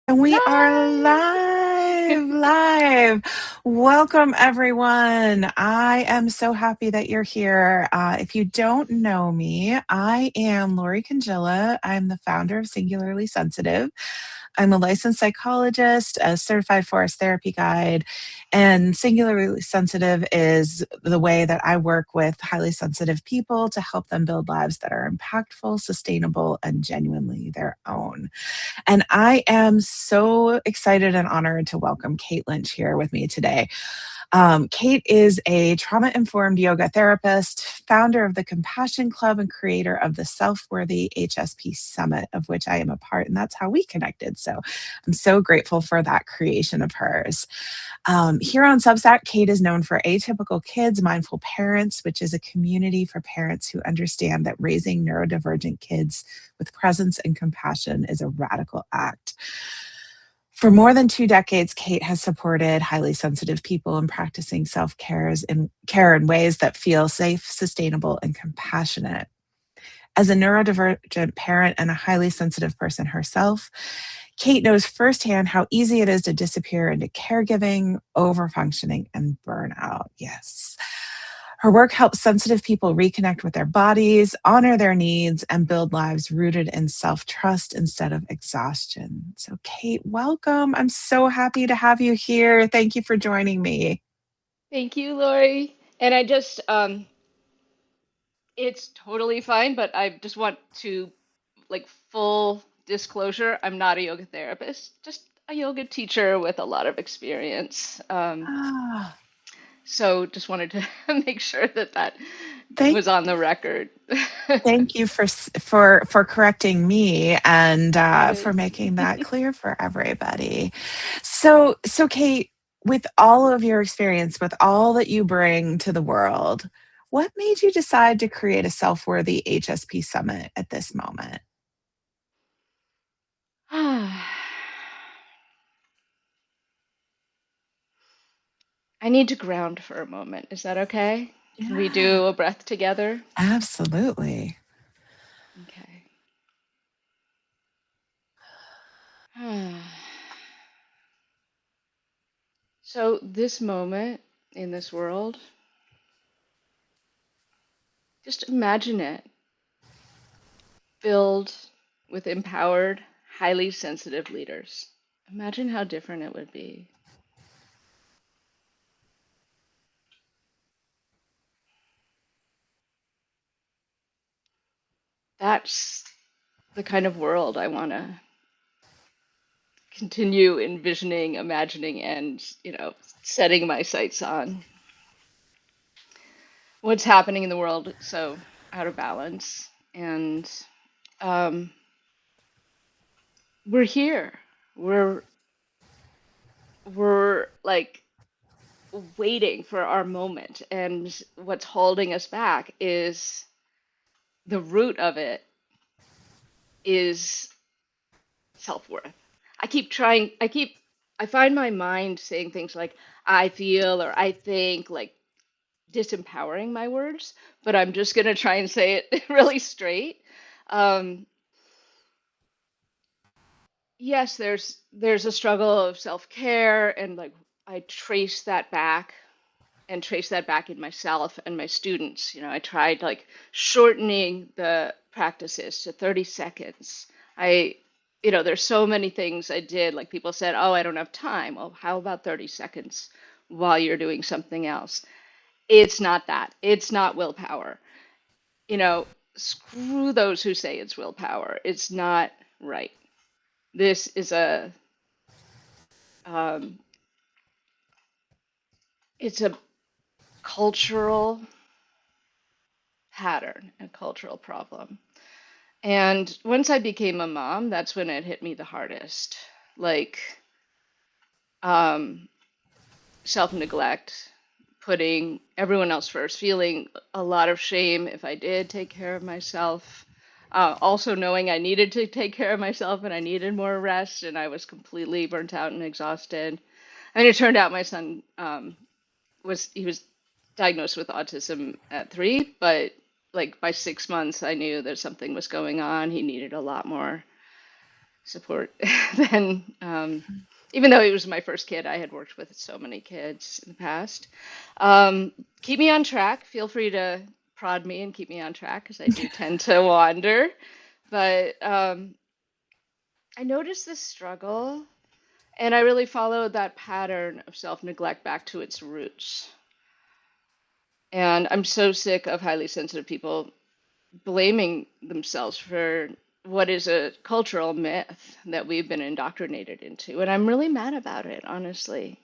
And we are Live! live. Welcome, everyone. I am so happy that you're here. If you don't know me, I am Lori Congilla. I'm the founder of Singularly Sensitive. I'm a licensed psychologist, a certified forest therapy guide, and Singularly Sensitive is the way that I work with highly sensitive people to help them build lives that are impactful, sustainable, and genuinely their own. And I am so excited and honored to welcome Kate Lynch here with me today. Kate is a trauma informed yoga therapist, founder of the Compassion Club, and creator of the Self Worthy HSP Summit, of which I am a part. And that's how we connected. So I'm so grateful for that creation of hers. Here on Substack, Kate is known for Atypical Kids, Mindful Parents, which is a community for parents who understand that raising neurodivergent kids with presence and compassion is a radical act. For more than 2 decades, Kate has supported highly sensitive people in practicing self care in ways that feel safe, sustainable, and compassionate. As a neurodivergent parent and a highly sensitive person herself, Kate knows firsthand how easy it is to disappear into caregiving, overfunctioning, and burnout. Yes. Her work helps sensitive people reconnect with their bodies, honor their needs, and build lives rooted in self trust instead of exhaustion. So, Kate, welcome. I'm so happy to have you here. Thank you for joining me. Thank you, Lori. And it's totally fine, but I just want to, full disclosure, I'm not a yoga therapist, just a yoga teacher with a lot of experience. Ah, So just wanted to make sure that that thank was on the record. Thank you for correcting me and for Good. making that clear for everybody. So Kate, with all of your experience, with all that you bring to the world, what made you decide to create a self-worthy HSP summit at this moment? I need to ground for a moment. Is that okay? Can we Yeah, do a breath together? absolutely. Okay. So, this moment in this world, just imagine it filled with empowered, highly sensitive leaders. Imagine how different it would be. That's the kind of world I want to continue envisioning, imagining, and, setting my sights on. What's happening in the world so out of balance. And um, we're here. We're we're like waiting for our moment, and what's holding us back is the root of it is self-worth. I find my mind saying things like I feel or I think, like disempowering my words, but I'm just going to try and say it really straight. Um, yes, there's a struggle of self-care, and like I trace that back in myself and my students. I tried like shortening the practices to 30 seconds. I there's so many things I did. Like people said, "Oh, I don't have time." Well, how about 30 seconds while you're doing something else? It's not that. It's not willpower. You know, Screw those who say it's willpower. It's not right. This is um, it's a cultural pattern, a cultural problem. And once I became a mom, that's when it hit me the hardest. Like, um, self-neglect, putting everyone else first, feeling a lot of shame if I did take care of myself. Also knowing I needed to take care of myself and I needed more rest, and I was completely burnt out and exhausted. And it turned out my son was diagnosed with autism at 3, but like by 6 months, I knew that something was going on. He needed a lot more support than even though he was my first kid, I had worked with so many kids in the past. Um, Keep me on track. Feel free to prod me and keep me on track because I do tend to wander. But I noticed this struggle, and I really followed that pattern of self-neglect back to its roots. And I'm so sick of highly sensitive people blaming themselves for what is a cultural myth that we've been indoctrinated into. And I'm really mad about it, honestly.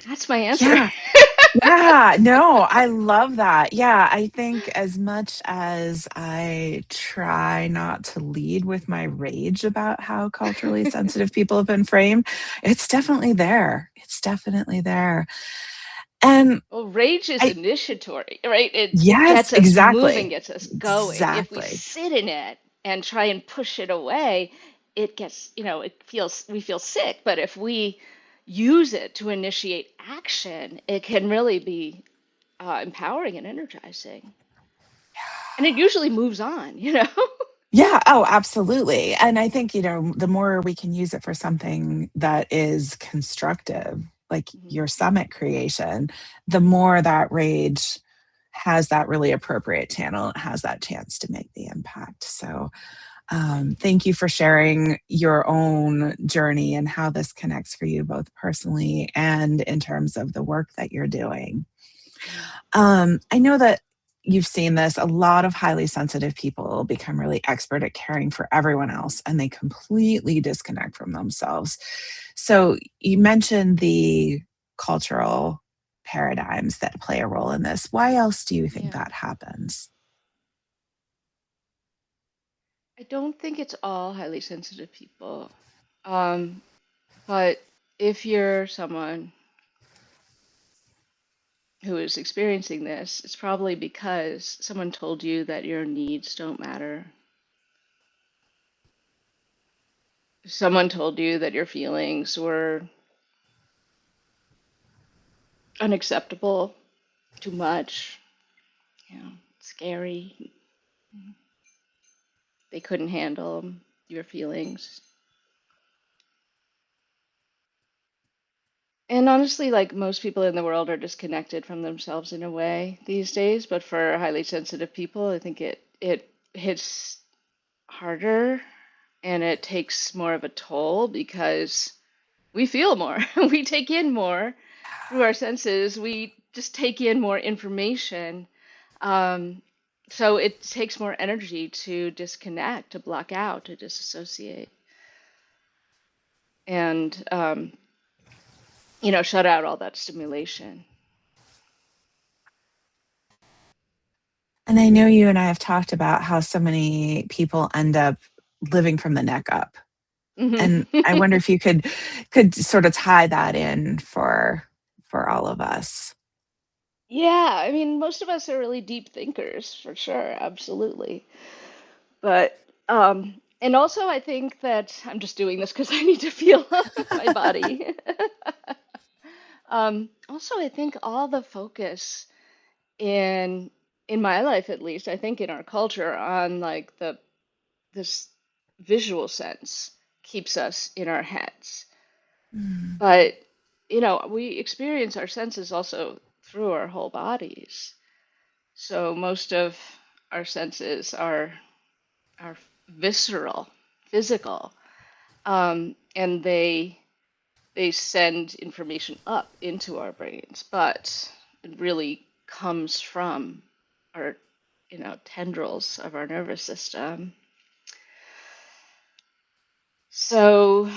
That's my answer. Yeah. Yeah, no, I love that. Yeah, I think as much as I try not to lead with my rage about how culturally sensitive people have been framed, it's definitely there. It's definitely there. And Well, rage is I, initiatory, right? It yes, gets us moving, exactly. gets us going. If we Exactly. sit in it and try and push it away, it gets, it feels we feel sick. But if we use it to initiate action, it can really be empowering and energizing. And it usually moves on. Yeah, oh, absolutely. And I think, the more we can use it for something that is constructive, like Mhm. your summit creation, the more that rage has that really appropriate channel, it has that chance to make the impact. So, thank you for sharing your own journey and how this connects for you, both personally and in terms of the work that you're doing. Mhm. I know that you've seen this. A lot of highly sensitive people become really expert at caring for everyone else and they completely disconnect from themselves. So, you mentioned the cultural paradigms that play a role in this. Why else do you think Yeah. that happens? I don't think it's all highly sensitive people. Um, but if you're someone who is experiencing this, it's probably because someone told you that your needs don't matter. Someone told you that your feelings were unacceptable, too much, scary. They couldn't handle your feelings. And honestly, like most people in the world are disconnected from themselves in a way these days, but for highly sensitive people, I think it hits harder and it takes more of a toll because we feel more. We take in more through our senses. We just take in more information. Um, so it takes more energy to disconnect, to block out, to disassociate, and shut out all that stimulation. And I know you and I have talked about how so many people end up living from the neck up. Hmm. And I wonder if you could sort of tie that in for all of us. Yeah, I mean, most of us are really deep thinkers, for sure, absolutely. But and also I think that I'm just doing this because I need to feel my body. Also, I think all the focus in in my life, at least, I think in our culture, on like the this visual sense keeps us in our heads. Mm. But we experience our senses also through our whole bodies. So most of our senses are visceral, physical, and they send information up into our brains, but it really comes from our tendrils of our nervous system. So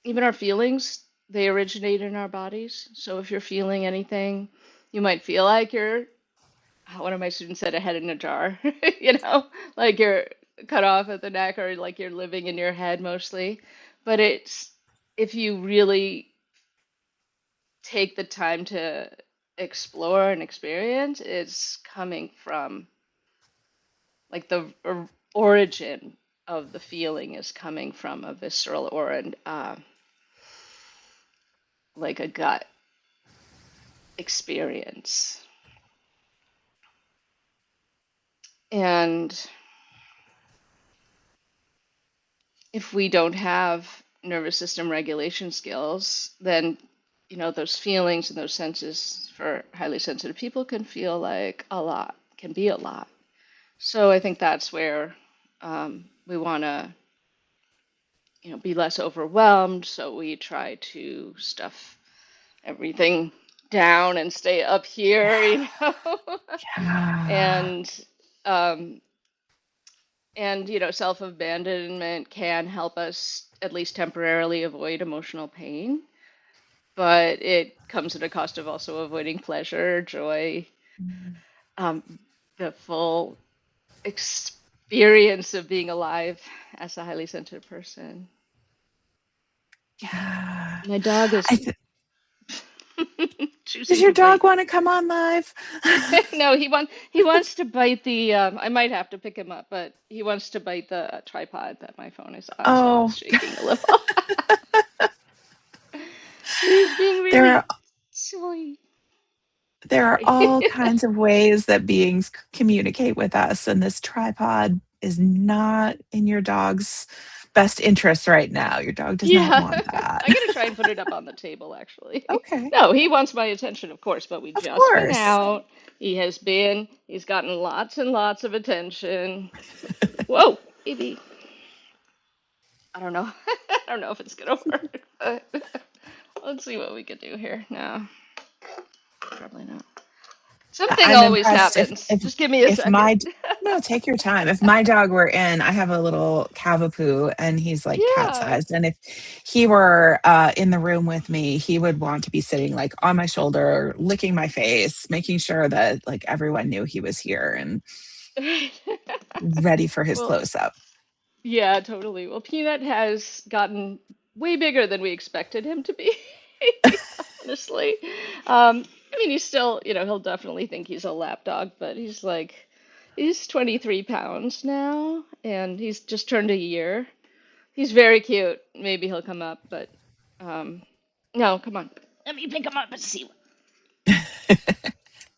even our feelings, they originate in our bodies. So if you're feeling anything, you might feel like you're, one of my students said, a head in a jar, like you're cut off at the neck or like you're living in your head mostly. But it's, if you really take the time to explore and experience, it's coming from like the origin of the feeling is coming from a visceral or like a gut experience. And if we don't have nervous system regulation skills, then those feelings and those senses for highly sensitive people can feel like a lot, can be a lot. So I think that's where we want to, be less overwhelmed. So we try to stuff everything down and stay up here, Yeah. and um, self-abandonment can help us at least temporarily avoid emotional pain, but it comes at a cost of also avoiding pleasure, joy, Mm. um, the full experience of being alive as a highly sensitive person. Yeah. My dog I is th- does choosing your to dog bite. want to come on live? No, he wants to bite the. I might have to pick him up, but he wants to bite the tripod that my phone is on, so it's Oh, shaking a little. He's being there are really silly. there are Sorry. all kinds of ways that beings communicate with us, and this tripod is not in your dog's best interest right now. Your dog does not Yeah, want that. I'm gonna try and put it up on the table, actually. Okay, No, he wants my attention, of course, but we of just went course. out. He's gotten lots and lots of attention. Whoa, baby. I don't know. I don't know if it's gonna work, but let's see what we could do here. No, probably not. Something I'm always impressed happens. Just give me a if second. my no, take your time. If my dog were in, I have a little Cavapoo and he's like cat Yeah. sized. And if he were in the room with me, he would want to be sitting like on my shoulder, licking my face, making sure that like everyone knew he was here and ready for his Well, close up. yeah, totally. Well, Peanut has gotten way bigger than we expected him to be, honestly. I mean, he's still, he'll definitely think he's a lap dog, but he's 23 pounds now, and he's just turned a year. He's very cute. Maybe he'll come up, but um, no, come on. Let me pick him up and see.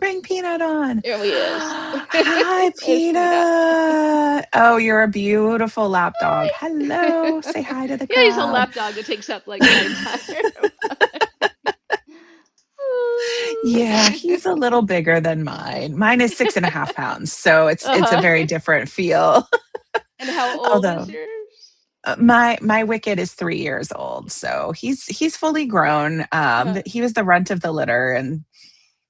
Bring Peanut on. There he is. Hi, There's Peanut. Peanut. Oh, you're a beautiful lap dog. Hello. Say hi to the Yeah, he's a crowd. lap dog that takes up like my entire. Yeah, he's a little bigger than mine. Mine is 6.5 pounds, so it's a Uh-huh. very different feel. And how old is Although yours? my Wicked is 3 years old, so he's fully grown. Uh-huh. He was the runt of the litter, and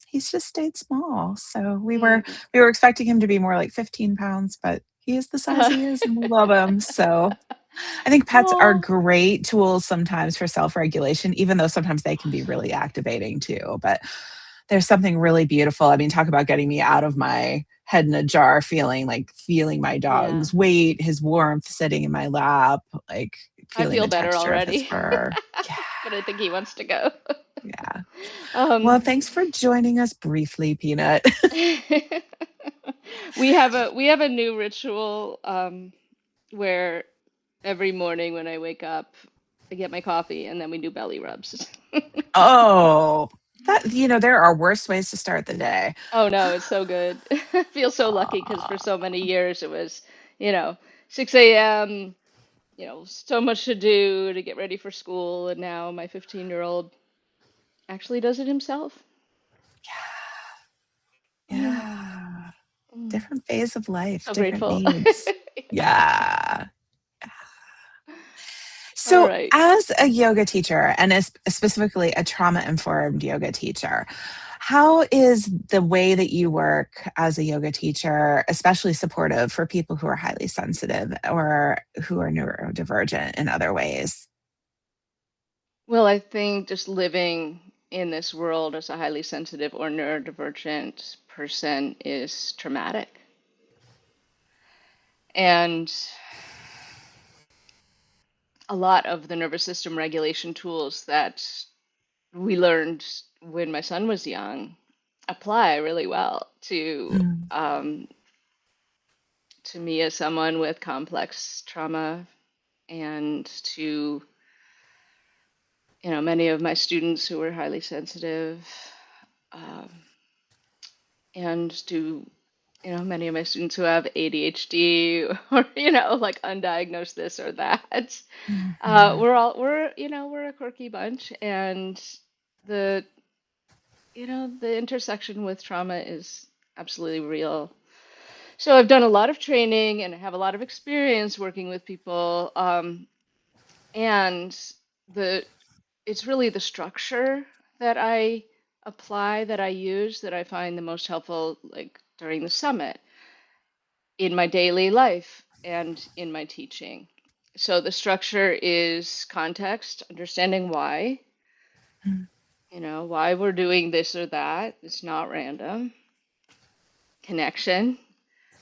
he's just stayed small. So Mm. we were expecting him to be more like 15 pounds, but he is the size Uh-huh. he is, and we love him. So I think pets are Oh, great tools sometimes for self regulation, even though sometimes they can be really activating too. But there's something really beautiful. I mean, talk about getting me out of my head in a jar feeling like feeling my yeah. dog's weight, his warmth sitting in my lap, like I feeling feel the better texture of his already. fur. Yeah, But I think he wants to go. yeah. Well, Um, thanks for joining us briefly, Peanut. we have a new ritual where every morning when I wake up, I get my coffee and then we do belly rubs. Oh, there are worse ways to start the day. Oh no, it's so good. I feel so lucky because for so Aw. many years it was, you know, 6 a.m., so much to do to get ready for school, and now my 15-year-old actually does it himself. Mm, Yeah. mm. Different phase of life, So different grateful. needs. Yeah. All So, right. as a yoga teacher and as specifically a trauma informed yoga teacher, how is the way that you work as a yoga teacher especially supportive for people who are highly sensitive or who are neurodivergent in other ways? Well, I think just living in this world as a highly sensitive or neurodivergent person is traumatic. And a lot of the nervous system regulation tools that we learned when my son was young apply really well Mm. to me as someone with complex trauma, and to many of my students who were highly sensitive, um, and to many of my students who have ADHD or, like undiagnosed this or that. Mhm. We're a quirky bunch, and the, the intersection with trauma is absolutely real. So I've done a lot of training and I have a lot of experience working with people. And the it's really the structure that I apply, that I use, that I find the most helpful, like during the summit, in my daily life and in my teaching. So the structure is context, understanding why, why we're doing this or that. It's not random. Connection.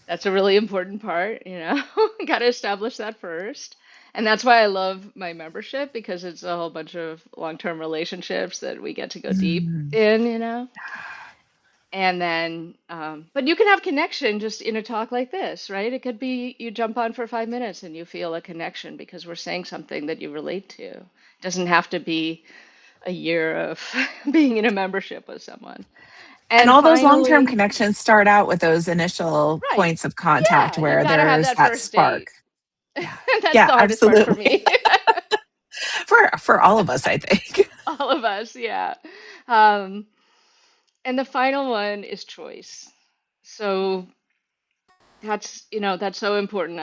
That's a really important part. Got to establish that first. And that's why I love my membership, because it's a whole bunch of long-term relationships that we get to go deep Mhm. in. And then, but you can have connection just in a talk like this, right? It could be you jump on for 5 minutes and you feel a connection because we're saying something that you relate to. It doesn't have to be a year of being in a membership with someone. And And all those long-term finally, connections start out with those initial right. points of contact Yeah, you've where got to have there's that that first spark. date. Yeah. That's Yeah, the hardest part for absolutely. me. For all of us, I think. All of us, yeah. Um, and the final one is choice. So that's so important.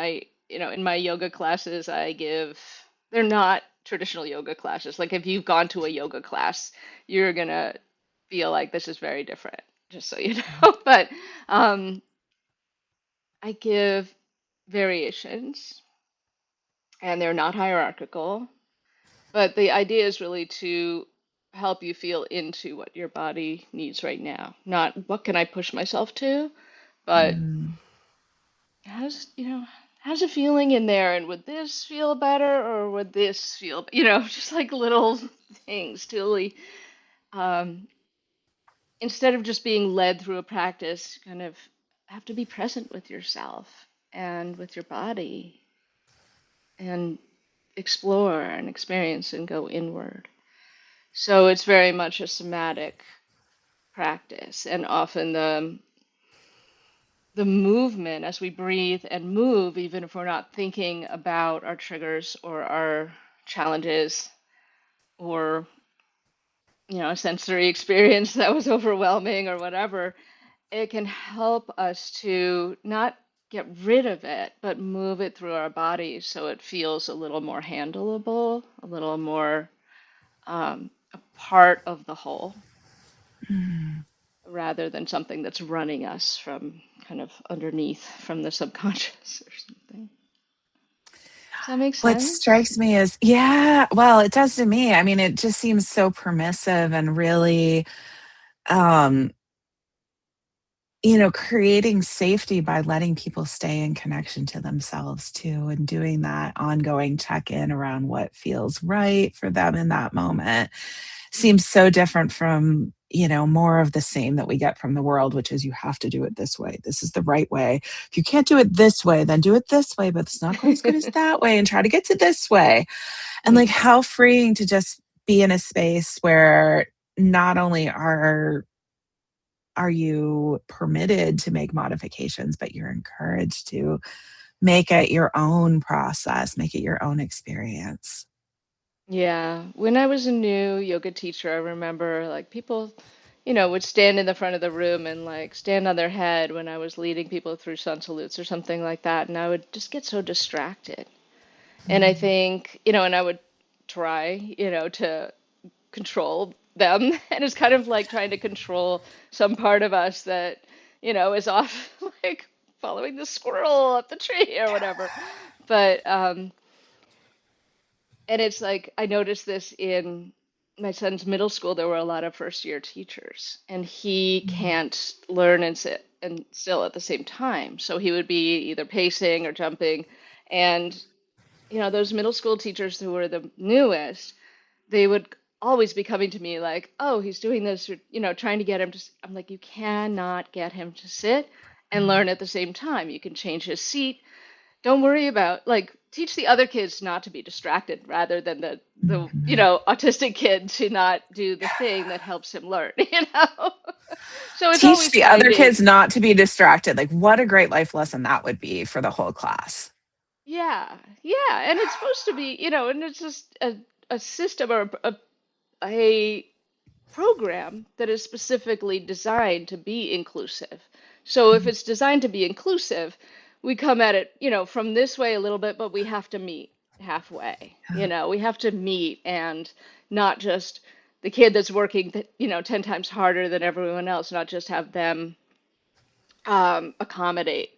In my yoga classes, they're not traditional yoga classes. Like if you've gone to a yoga class, you're gonna feel like this is very different, just so you know. But um, I give variations, and they're not hierarchical. But the idea is really to help you feel into what your body needs right now. Not what can I push myself to, but Mm. how's it feeling in there? And would this feel better or would this just like little things to really, um, instead of just being led through a practice, kind of have to be present with yourself and with your body and explore and experience and go inward. So it's very much a somatic practice, and often the movement as we breathe and move, even if we're not thinking about our triggers or our challenges or a sensory experience that was overwhelming or whatever, it can help us to not get rid of it, but move it through our bodies so it feels a little more handleable, a little more a part of the whole, Mm. rather than something that's running us from kind of underneath from the subconscious or something. Does that make What sense? strikes me is, yeah, well, it does to me. I mean, it just seems so permissive and really, um, creating safety by letting people stay in connection to themselves too, and doing that ongoing check in around what feels right for them in that moment seems so different from, more of the same that we get from the world, which is you have to do it this way. This is the right way. If you can't do it this way, then do it this way, but it's not quite as good as that way and try to get to this way. And like Mm. how freeing to just be in a space where not only are you permitted to make modifications, but you're encouraged to make it your own process, make it your own experience. Yeah, when I was a new yoga teacher, I remember like people, would stand in the front of the room and like stand on their head when I was leading people through sun salutes or something like that, and I would just get so distracted. And I Mm. think, and I would try, to control them. And it's kind of like trying to control some part of us that, is off like following the squirrel up the tree or whatever. But and it's like I noticed this in my son's middle school. There were a lot of first year teachers, and he Mm. can't learn and sit and still at the same time. So he would be either pacing or jumping. And, those middle school teachers who were the newest, they would always be coming to me like, "Oh, he's doing this," or, trying to get him to. I'm like, you cannot get him to sit and learn at the same time. You can change his seat. don't worry about, like, teach the other kids not to be distracted rather than the Mhm. autistic kid to not do the thing that helps him learn, you know? So it's Teach always the other finding, kids not to be distracted. Like, what a great life lesson that would be for the whole class. yeah, yeah, and it's supposed to be, and it's just a system or a program that is specifically designed to be inclusive. So if Mhm. it's designed to be inclusive, we come at it, from this way a little bit, but we have to meet halfway. Yeah. We have to meet and not just the kid that's working, 10 times harder than everyone else, not just have them accommodate,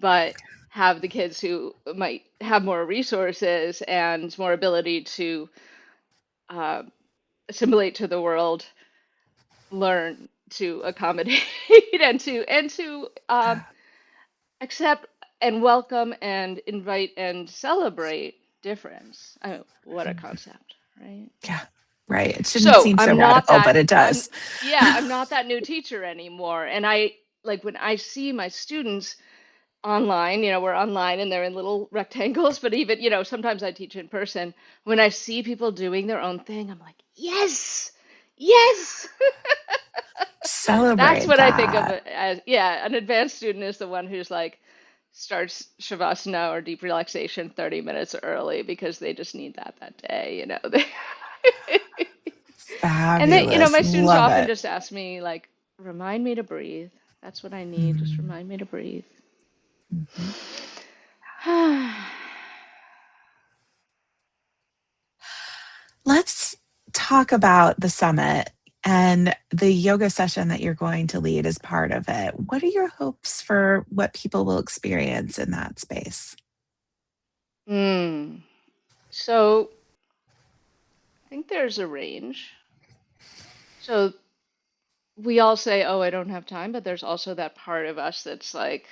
but have the kids who might have more resources and more ability to uh, assimilate to the world learn to accommodate and to accept and welcome and invite and celebrate difference. I mean, what a concept, right? Yeah. Right. It shouldn't So seem so I'm not radical, that but it I'm does. yeah, I'm not that new teacher anymore. And I like when I see my students online, we're online and they're in little rectangles, but even, sometimes I teach in person. When I see people doing their own thing, I'm like, yes, yes. That's Celebrate what I think of that. it as. Yeah, an advanced student is the one who's like starts Shavasana or deep relaxation 30 minutes early because they just need that day. And then, Fabulous. my students Love often it. just ask me, like, remind me to breathe. That's what I need. Just Mhm. remind me to breathe. Mhm. Let's talk about the summit and the yoga session that you're going to lead as part of it. What are your hopes for what people will experience in that space? Mm. So I think there's a range. So we all say, oh, I don't have time, but there's also that part of us that's like,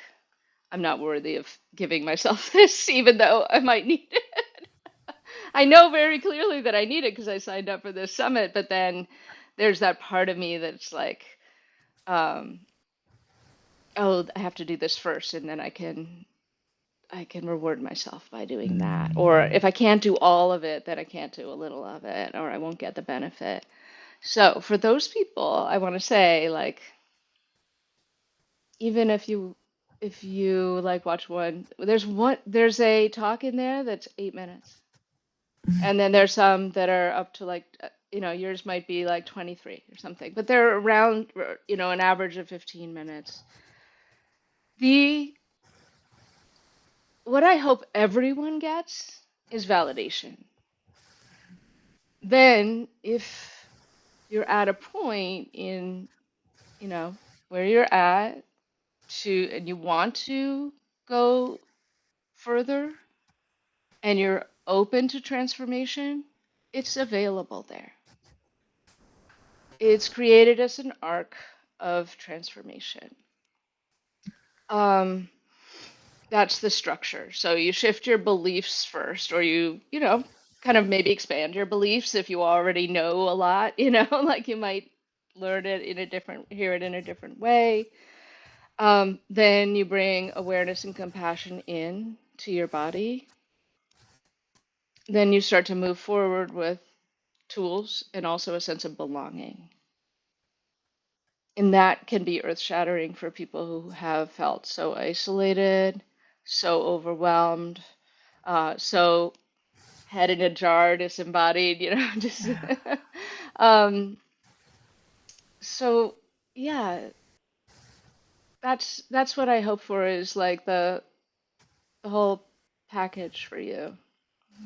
I'm not worthy of giving myself this, even though I might need it. I know very clearly that I need it because I signed up for this summit, but then there's that part of me that's like, um, oh, I have to do this first, and then I can reward myself by doing that. Or Mm. if I can't do all of it, then I can't do a little of it, or I won't get the benefit. So for those people, I want to say, like, even if you like watch there's a talk in there that's 8 minutes. Mm. And then there's some that are up to like, yours might be like 23 or something, but they're around, an average of 15 minutes. The What I hope everyone gets is validation. Then if you're at a point in, where you're at and you want to go further and you're open to transformation, it's available there. It's created as an arc of transformation. Um, that's the structure. So you shift your beliefs first, or kind of maybe expand your beliefs if you already know a lot, like you might learn it hear it in a different way. Then you bring awareness and compassion in to your body. Then you start to move forward with tools and also a sense of belonging. And that can be earth shattering for people who have felt so isolated, so overwhelmed, so head in a jar, disembodied, just um, so yeah, that's what I hope for is like the whole package for you.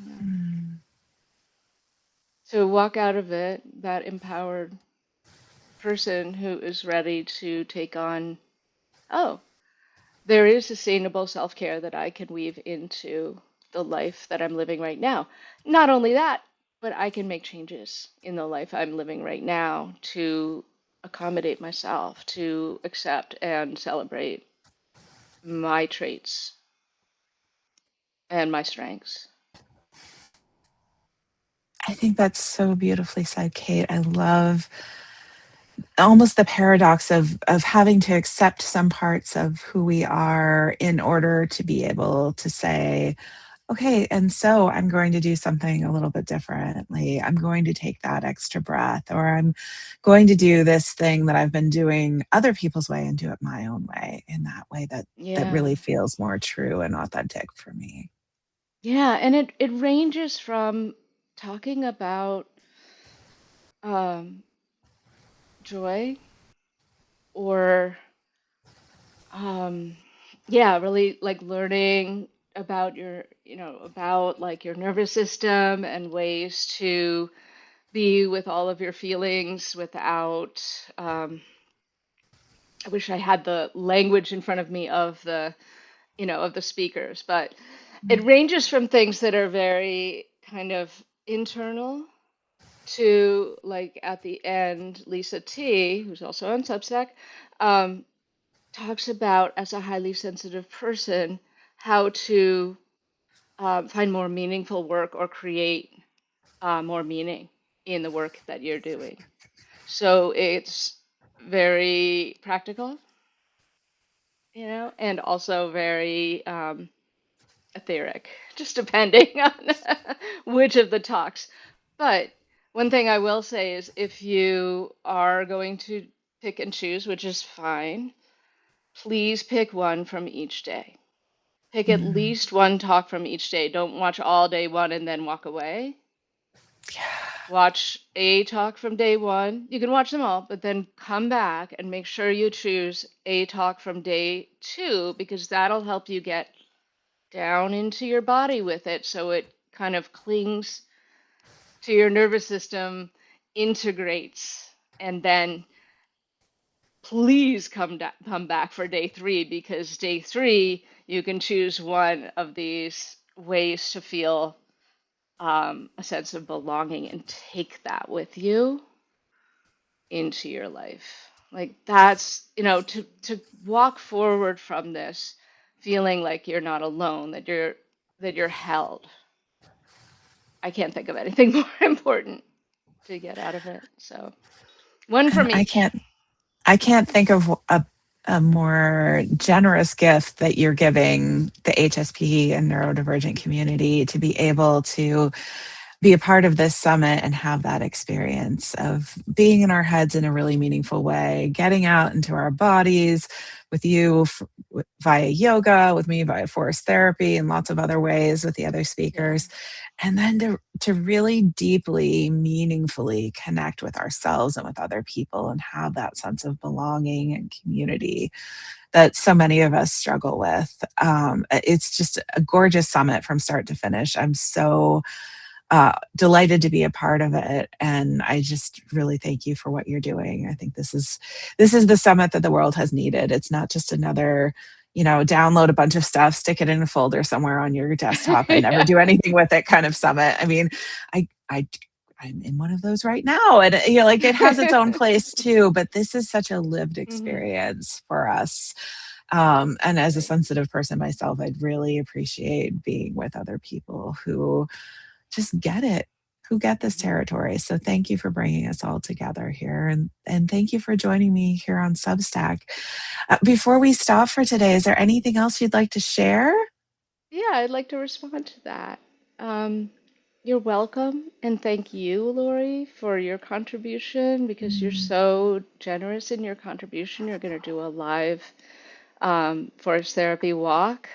Yeah. Mm. To walk out of it that empowered person who is ready to take on, oh, there is sustainable self care that I can weave into the life that I'm living right now. Not only that, but I can make changes in the life I'm living right now to accommodate myself, to accept and celebrate my traits and my strengths. I think that's so beautifully said, Kate. I love almost the paradox of having to accept some parts of who we are in order to be able to say, okay, and so I'm going to do something a little bit differently. I'm going to take that extra breath, or I'm going to do this thing that I've been doing other people's way and do it my own way, in that way that Yeah. really feels more true and authentic for me. Yeah, and it ranges from talking about um, joy or um, yeah, really like learning about about like your nervous system and ways to be with all of your feelings without I wish I had the language in front of me of of the speakers, but it ranges from things that are very kind of internal to like at the end, Lisa T, who's also on Substack, um, talks about as a highly sensitive person how to find more meaningful work or create more meaning in the work that you're doing. So it's very practical, and also very etheric, just depending on which of the talks. But one thing I will say is if you are going to pick and choose, which is fine, please pick one from each day. Pick at Mm. least one talk from each day. Don't watch all day one and then walk away. Yeah. Watch a talk from day one. You can watch them all, but then come back and make sure you choose a talk from day two because that'll help you get down into your body with it so it kind of clings to your nervous system, integrates, and then please come back for day three because day three you can choose one of these ways to feel a sense of belonging and take that with you into your life. Like that's, to walk forward from this feeling like you're not alone, that you're held. I can't think of anything more important to get out of it. So, one And from each. I can't think of a more generous gift that you're giving the HSP and neurodivergent community to be able to be a part of this summit and have that experience of being in our heads in a really meaningful way, getting out into our bodies with you via yoga, with me via forest therapy, and lots of other ways with the other Yeah. speakers. And then to really deeply, meaningfully connect with ourselves and with other people and have that sense of belonging and community that so many of us struggle with. It's just a gorgeous summit from start to finish. I'm so delighted to be a part of it, and I just really thank you for what you're doing. I think this is the summit that the world has needed. It's not just another, download a bunch of stuff, stick it in a folder somewhere on your desktop, and never Yeah. do anything with it kind of summit. I mean, I I'm in one of those right now, and like it has its own place too. But this is such a lived Hmm. experience for us. And as a Totally. sensitive person myself, I'd really appreciate being with other people who just get it, who get this Hmm. territory. So thank you for bringing us all together here, and thank you for joining me here on Substack. Before we stop for today, is there anything else you'd like to share? Yeah, I'd like to respond to that. Um, you're welcome, and thank you, Lori, for your contribution because you're Mm. so generous in your contribution. You're going to do a live forest therapy walk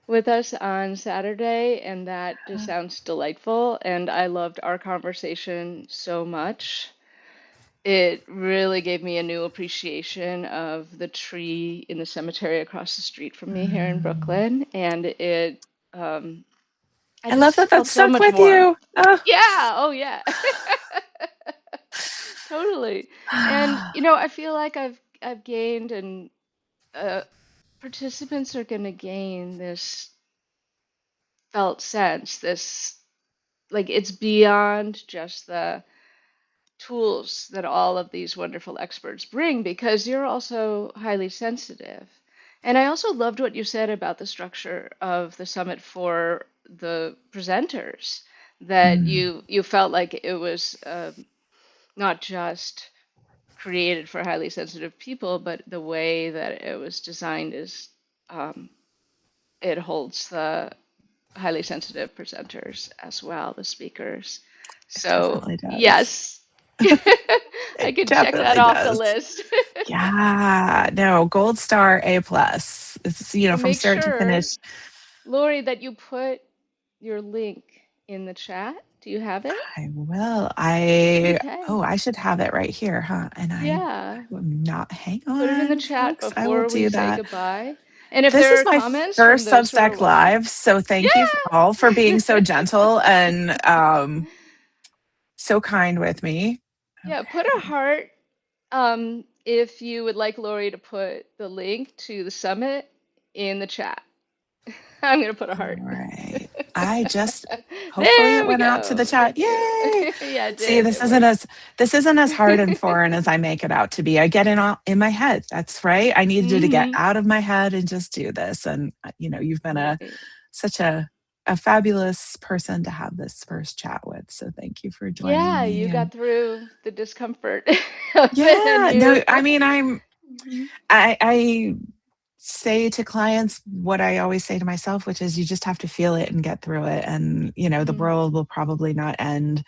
with us on Saturday, and that just sounds delightful. And I loved our conversation so much. It really gave me a new appreciation of the tree in the cemetery across the street from me here in Mm. Brooklyn, and um, I I love just that that felt so stuck much with more. you. Oh. Yeah, oh yeah. Totally. And I feel like I've gained and uh, participants are going to gain this felt sense, this like it's beyond just the tools that all of these wonderful experts bring because you're also highly sensitive. And I also loved what you said about the structure of the summit for the presenters, that Mm. you felt like it was not just created for highly sensitive people, but the way that it was designed is um, it holds the highly sensitive presenters as well, the speakers. It So, definitely does. yes, I It can check that definitely off the does. list. Yeah, no, gold star, A plus. It's, And from make start to sure, finish. Lori, that you put your link in the chat. Do you have it? I will. Okay. I should have it right here, huh? And I Yeah. am not, hang Put it in the on, chat folks. I will before we do say that. goodbye. And if This there is are my comments from first those who are Substack watching, Live, so thank you all for being so yeah. gentle and so kind with me. Yeah, put a Okay. heart if you would like Lori to put the link to the summit in the chat. I'm gonna put a All heart. right. I just hopefully it There we went out to the go. chat. Thank you. Yay! Yeah, it See, did. It worked. this isn't as hard and foreign as I make it out to be. I get in my head. That's right. I needed to get Hmm. out of my head and just do this. And you've been Right. such a fabulous person to have this first chat with. So thank you for joining Yeah, me. you And got through the discomfort of it, and yeah, you. no, I mean, Mhm. I say to clients what I always say to myself, which is you just have to feel it and get through it. And, the Mhm. world will probably not end,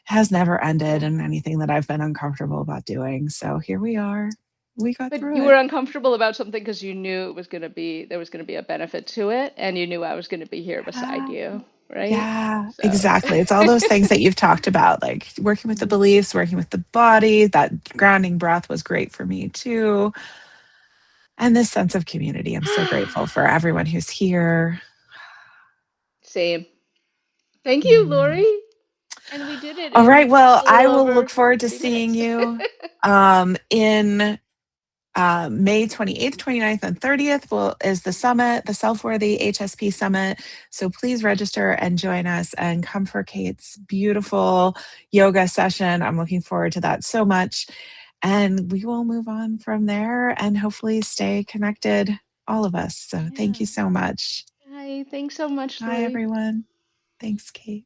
has never ended in anything that I've been uncomfortable about doing. So here we are. We got But through you were it. uncomfortable about something because you knew it was going to be there was going to be a benefit to it, and you knew I was going to be here beside Yeah. you, right? Yeah, So. exactly. It's all those things that you've talked about, like working with the Mhm. beliefs, working with the body. That grounding breath was great for me too. And this sense of community. I'm so grateful for everyone who's here. Same. Thank you, Mm. Lori. And we did it All right. in Well, a I little will look over forward to 30 seeing minutes. you in May 28th, 29th, and 30th is the summit, the Self-Worthy HSP Summit. So please register and join us and come for Kate's beautiful yoga session. I'm looking forward to that so much. And we will move on from there and hopefully stay connected, all of us. So thank Yeah. you so much. Hi. Thanks so much, Bye, Lori. everyone. Thanks, Kate.